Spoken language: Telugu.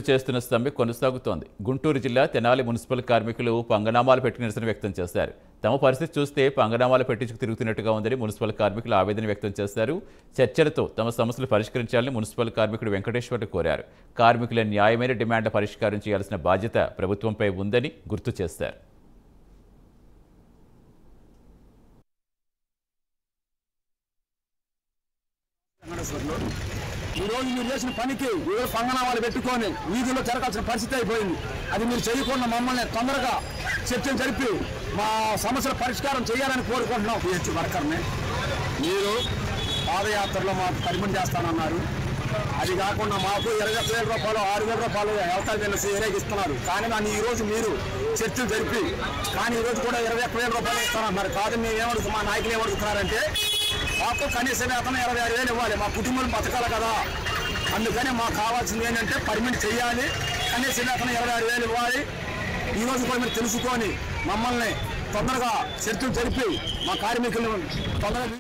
చేస్తున్న సమ్మె కొనసాగుతోంది. గుంటూరు జిల్లా తెనాలి మున్సిపల్ కార్మికులు పంగనామాలు పెట్టి నిరసన వ్యక్తం చేశారు. తమ పరిస్థితి చూస్తే పంగనామాలు పెట్టించుకు తిరుగుతున్నట్టుగా ఉందని మున్సిపల్ కార్మికులు ఆవేదన వ్యక్తం చేశారు. చర్చలతో తమ సమస్యలు పరిష్కరించాలని మున్సిపల్ కార్మికుడు వెంకటేశ్వర్లు కోరారు. కార్మికుల న్యాయమైన డిమాండ్ల పరిష్కారం చేయాల్సిన బాధ్యత ప్రభుత్వంపై ఉందని గుర్తు చేశారు. ఈ రోజు మీరు చేసిన పనికి ఈరోజు పంగనామాలు పెట్టుకొని వీధుల్లో జరగాల్సిన పరిస్థితి అయిపోయింది. అది మీరు చేయకుండా మమ్మల్ని తొందరగా చర్చలు జరిపి మా సమస్యల పరిష్కారం చేయాలని కోరుకుంటున్నాం. పిహెచ్ వర్కర్ని మీరు పాదయాత్రలో మాకు పర్మిట్ చేస్తానన్నారు. అది కాకుండా మాకు 21,000 రూపాయలు 6,000 రూపాయలు హెల్త్ వెల్నెస్ ఏరియాకి ఇస్తున్నారు. కానీ దాన్ని ఈరోజు మీరు చర్చలు జరిపి కానీ ఈరోజు కూడా 21,000 రూపాయలు ఇస్తానన్నారు. కాదు మేము ఏమడుగుతాం, మా నాయకులు ఏమడుగుతున్నారంటే మాకు కనీస వేతనం 26,000 ఇవ్వాలి, మా కుటుంబం బతకాలి కదా. అందుకని మాకు కావాల్సింది ఏంటంటే పర్మిట్ చేయాలి, కనీస వేతనం 26,000 ఇవ్వాలి. ఈరోజు కూడా మీరు తెలుసుకొని మమ్మల్ని తొందరగా చర్చలు జరిపి మా కార్మికులను తొందరగా